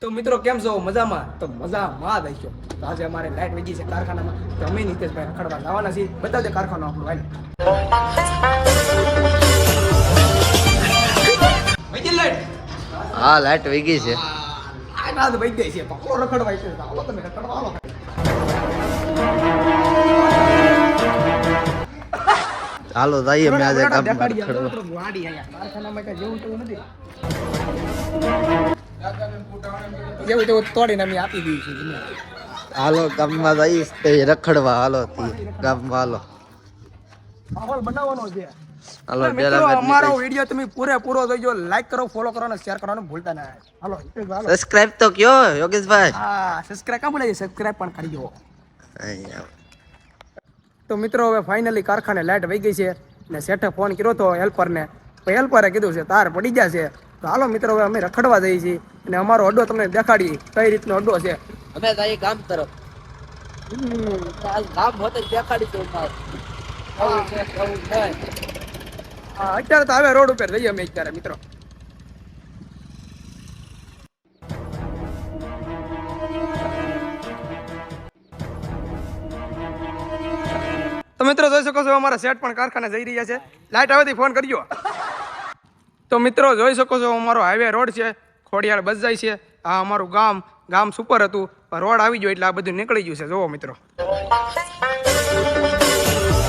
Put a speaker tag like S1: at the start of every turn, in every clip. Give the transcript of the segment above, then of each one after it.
S1: તો મિત્રો કેમ છો મજામાં? તો મજામાં જ હશો. તો આજે અમારે લાઈટ વગી છે કારખાનામાં, તો અમે નીતેશભાઈ રખડવા જવાના છીએ. બતાવજે કારખાનો આપણો હાલ. વગી લાઈટ?
S2: હા, લાઈટ વગી છે.
S1: આ રાત વગી ગઈ છે. પકડો રખડવા છે. હાલો તમે રખડવા હાલો.
S2: હાલો જઈએ મેં આજે ગામમાં રખડવા.
S1: વાડી આયા કારખાનામાં કઈ જેવું તેવું નથી. જેવું તેવું તોડીને અમે આપી દઈએ છીએ.
S2: હાલો ગામમાં જઈશ તે રખડવા. હાલો ગામમાં હાલો.
S1: માહોલ બનાવવાનો છે.
S2: હાલો
S1: મિત્રો અમારો વિડિયો તમે પૂરેપૂરો જોજો, લાઈક કરો, ફોલો કરો અને શેર કરવાનું ભૂલતા ના. હાલો
S2: સબસ્ક્રાઇબ તો કયો યોગેશભાઈ.
S1: હા, સબસ્ક્રાઇબ કામ ભૂલાઈ જાય, સબસ્ક્રાઇબ પણ કરજો. તો મિત્રો હવે ફાઇનલી કારખાને લાઈટ વહી ગઈ છે ને શેઠે ફોન કર્યો તો હેલ્પરને, તો હેલ્પરે કીધું છે તાર પડી ગયા છે. તો હાલો મિત્રો હવે અમે રખડવા જઈએ છીએ અને અમારો અડ્ડો તમને દેખાડીએ કઈ રીતનો અડ્ડો છે.
S2: અમે જઈએ ગામ તરફ. ગામ હોતે દેખાડીશું.
S1: અત્યારે તો હવે રોડ ઉપર જઈએ અમે અત્યારે મિત્રો. તો મિત્રો જોઈ શકો છો અમારા સેટ પણ કારખાને જઈ રહ્યા છે. લાઈટ આવેથી ફોન કરજો. તો મિત્રો જોઈ શકો છો અમારો હાઈવે રોડ છે, ખોડિયાર બસ જાય છે. આ અમારું ગામ સુપર હતું, રોડ આવી ગયો એટલે આ બધું નીકળી ગયું છે. જોવો મિત્રો,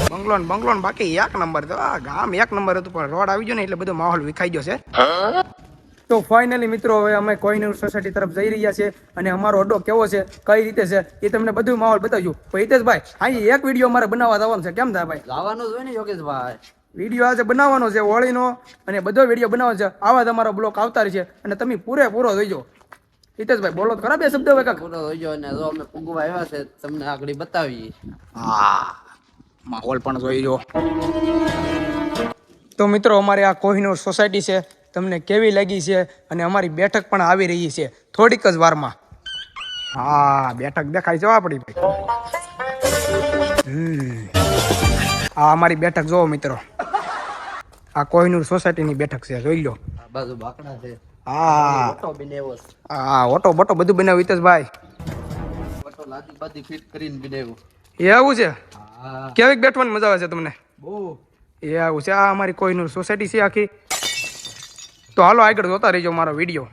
S1: બંગલોન બાકી એક નંબર. તો આ ગામ એક નંબર હતું પણ રોડ આવી ગયો ને એટલે બધો માહોલ વિખાઈ ગયો છે. તો ફાઇનલી મિત્રો હવે અમે કોહિનૂર સોસાયટી તરફ જઈ રહ્યા છે અને અમારો અડ્ડો કેવો છે, કઈ રીતે છે એ તમને બધું માહોલ બતાવ્યું. તો હિતેશભાઈ અહીં એક વિડીયો અમારે બનાવવા જવાનું છે. કેમ થાય ભાઈ?
S2: જવાનું જ હોય ને યોગેશભાઈ.
S1: વિડીયો આજે બનાવવાનો છે હોળીનો અને બધો વિડીયો બનાવવાનો છે. આવા જ અમારો બ્લોક આવતા રહેશે અને તમે પૂરેપૂરો જોઈજો. હિતેશભાઈ બોલો ખરા બે શબ્દ હવે કાક
S2: પૂરો જોઈજો અને જો અમે પૂગવા આવ્યા છે તમને આગળ બતાવીએ.
S1: હા, માહોલ પણ જોઈજો. તો મિત્રો અમારે આ કોહિનૂર સોસાયટી છે, તમને કેવી લાગી છે અને અમારી બેઠક પણ આવી રહી છે થોડીક જ વારમાં. હા, બેઠક દેખાય છે આપણી ભાઈ. આ અમારી બેઠક જોવો મિત્રો, આ કોહિનૂર સોસાયટીની બેઠક છે, જોઈ લો.
S2: આ બાજુ બાકડા છે.
S1: હા,
S2: ઓટો બનાવ્યો.
S1: હા, ઓટો બોટો બધું બનાવ્યું હિતેશભાઈ.
S2: ઓટો લાદી બાદી ફિટ કરીને બનાવ્યો.
S1: એવું છે?
S2: હા.
S1: કેવી બેઠવાની મજા આવે છે તમને?
S2: બહુ.
S1: એવું છે. આ અમારી કોહિનૂર સોસાયટી છે આખી. તો હાલો આગળ જોતા રહીજો મારો વિડીયો.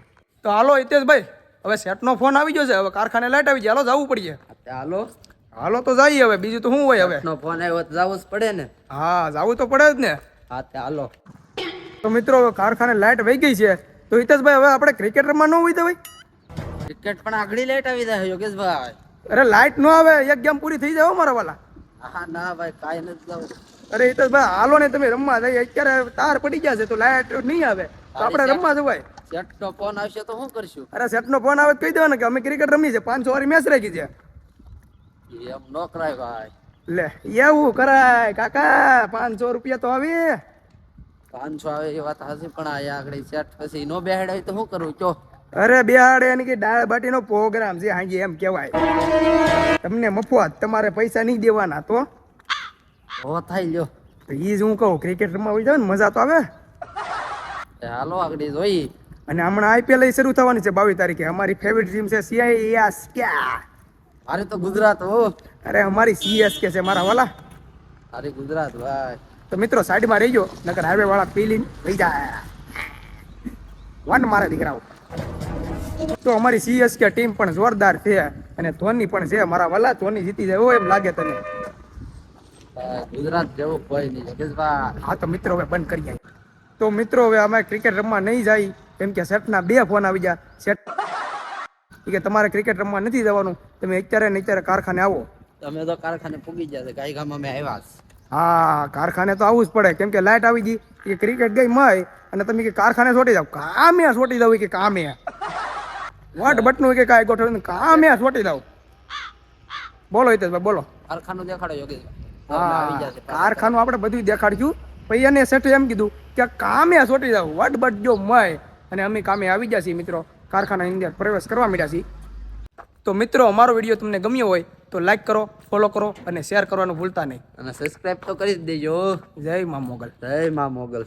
S1: તો હાલો હિતેશભાઈ, હવે સેટનો ફોન આવી ગયો છે, હવે કારખાને લાઈટ આવી જાય, હાલો જવું પડીએ. હાલો તો જઈએ હવે, બીજું તો શું હોય હવે.
S2: નો ફોન આવ્યો તો જવું જ પડે ને.
S1: હા, જવું તો પડે જ ને.
S2: હા તે હાલો.
S1: તો મિત્રો હવે કારખાને લાઈટ વહી ગઈ છે, તો હિતેશભાઈ હવે આપણે ક્રિકેટ રમવા ન હોય તો ભાઈ?
S2: ક્રિકેટ પણ આગળ લાઈટ આવી જાય યોગેશભાઈ.
S1: અરે લાઈટ ન આવે, એક ગેમ પૂરી થઈ જાય મારા વાલા.
S2: હા ના ભાઈ, કાંઈ નથી જવું.
S1: અરે હિતેશભાઈ હાલો ને, તમે રમવા જઈએ. અત્યારે તાર પડી ગયા છે તો લાઈટ નહીં આવે તો આપણે રમવા જવાય.
S2: સેટનો ફોન આવશે તો શું કરશું?
S1: અરે સેટનો ફોન આવે તો કહી દેવાનો કે અમે ક્રિકેટ રમી છે, 500 વાળી મેચ રાખી છે.
S2: એમ નો કરાય ભાઈ.
S1: લે એવું કરાય કાકા, 500 રૂપિયા તો આવે.
S2: 500 આવે એ વાત હાચી, પણ આ આગળ સેટ પછી નો બેહાડાય તો શું કરવું કયો?
S1: અરે બેહાડે એની કે દાળ બાટીનો પ્રોગ્રામ છે હાંજે, એમ કહેવાય. તમને મફત, તમારે પૈસા નહીં દેવાના. તો
S2: હો થાય લ્યો.
S1: એ જ હું કહું, ક્રિકેટ રમવા આવી જાવ ને મજા તો આવે.
S2: હાલો આગળ જોઈ.
S1: અને હમણાં IPL શરૂ થવાની છે 22 તારીખે. અમારી ફેવરિટ ટીમ છે CSK.
S2: અરે તો ગુજરાત હો.
S1: અરે અમારી CSK છે મારા વાલા.
S2: અરે ગુજરાત ભાઈ.
S1: તો મિત્રો સાઈડમાં રહીજો, નકર હાઈવે વાળા પીલીને લઈ જાય વન મારા દીકરાઓ. તો અમારી CSK ટીમ પણ જોરદાર છે અને ધોની પણ છે મારા વાલા. ધોની જીતી જાય એમ લાગે તને?
S2: ગુજરાત જેવું કોઈ નહીં યોગેશભાઈ.
S1: હા તો મિત્રો હવે બંધ કરી જાય. તો મિત્રો હવે અમે ક્રિકેટ રમવા નહીં જાય કેમ કે સેટના 2 ફોન આવી ગયા. સેટ કે તમારે ક્રિકેટ રમવા નથી જવાનું, તમે અત્યારે ને અત્યારે કારખાને આવો.
S2: તમે તો કારખાને પૂગી જશે, ગાય ગામ અમે આવ્યા.
S1: હા, કારખાને તો આવવું જ પડે કેમ કે લાઈટ આવી ગઈ. એ ક્રિકેટ ગઈ મય અને તમે કે કારખાને છોટી જાવ. કામે છોટી જાવ કે કામે વોટ બટનું કે કાંઈ ગોઠવ કામે છોટી જાવ. બોલો હિતેશભાઈ બોલો.
S2: કારખાનું દેખાડો યોગેશભાઈ.
S1: હા, કારખાનું આપણે બધું દેખાડ્યું. પછી એને શેઠે એમ કીધું કે કામે છોટી જાવ, વટ બટ જો મય. અને અમે કામે આવી ગયા છીએ મિત્રો, કારખાનાની અંદર પ્રવેશ કરવા માંડ્યા છીએ. તો મિત્રો અમારો વિડીયો તમને ગમ્યો હોય તો લાઈક કરો, ફોલો કરો અને શેર કરવાનું ભૂલતા નહીં.
S2: અને સબસ્ક્રાઇબ તો કરી જ દેજો.
S1: જય મા મોગલ.
S2: જય મા મોગલ.